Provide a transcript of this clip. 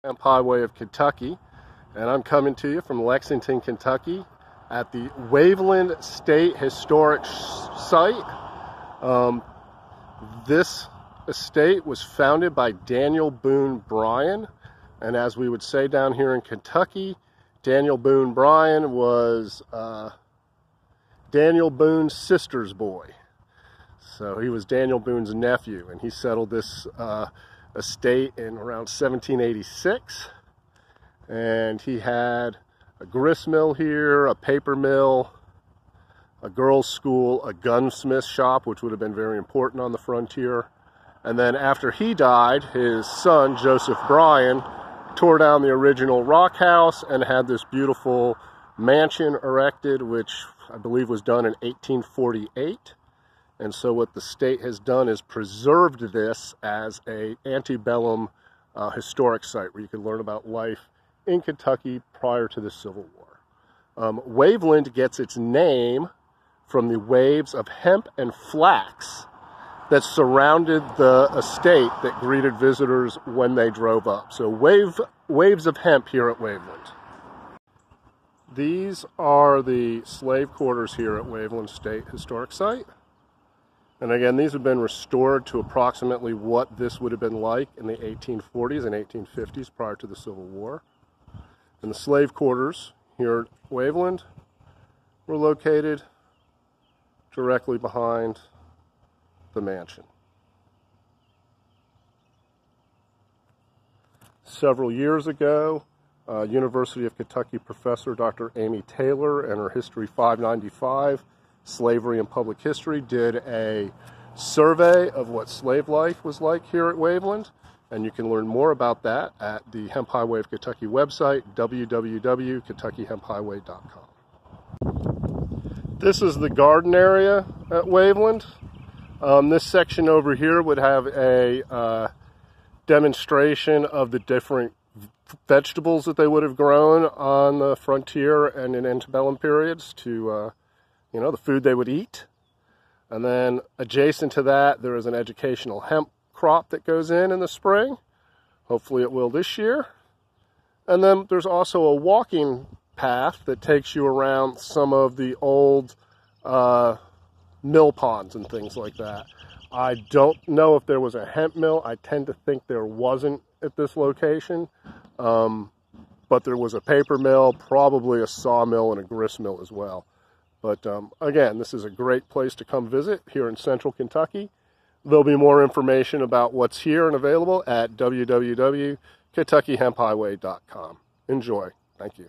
Hemp Highway of Kentucky, and I'm coming to you from Lexington, Kentucky at the Waveland State Historic Site. This estate was founded by Daniel Boone Bryan, and as we would say down here in Kentucky, Daniel Boone Bryan was Daniel Boone's sister's boy. So he was Daniel Boone's nephew, and he settled this estate in around 1786, and he had a grist mill here, a paper mill, a girls' school, a gunsmith shop, which would have been very important on the frontier. And then after he died, his son Joseph Bryan tore down the original rock house and had this beautiful mansion erected, which I believe was done in 1848. And so what the state has done is preserved this as an antebellum historic site where you can learn about life in Kentucky prior to the Civil War. Waveland gets its name from the waves of hemp and flax that surrounded the estate that greeted visitors when they drove up. So waves of hemp here at Waveland. These are the slave quarters here at Waveland State Historic Site. And again, these have been restored to approximately what this would have been like in the 1840s and 1850s prior to the Civil War. And the slave quarters here at Waveland were located directly behind the mansion. Several years ago, University of Kentucky professor Dr. Amy Taylor and her History 595, Slavery and Public History, did a survey of what slave life was like here at Waveland, and you can learn more about that at the Hemp Highway of Kentucky website, www.kentuckyhemphhighway.com. This is the garden area at Waveland. This section over here would have a demonstration of the different vegetables that they would have grown on the frontier and in antebellum periods to the food they would eat. And then adjacent to that, there is an educational hemp crop that goes in the spring. Hopefully it will this year. And then there's also a walking path that takes you around some of the old mill ponds and things like that. I don't know if there was a hemp mill. I tend to think there wasn't at this location. But there was a paper mill, probably a sawmill, and a grist mill as well. But again, this is a great place to come visit here in central Kentucky. There'll be more information about what's here and available at www.kentuckyhemphhighway.com. Enjoy. Thank you.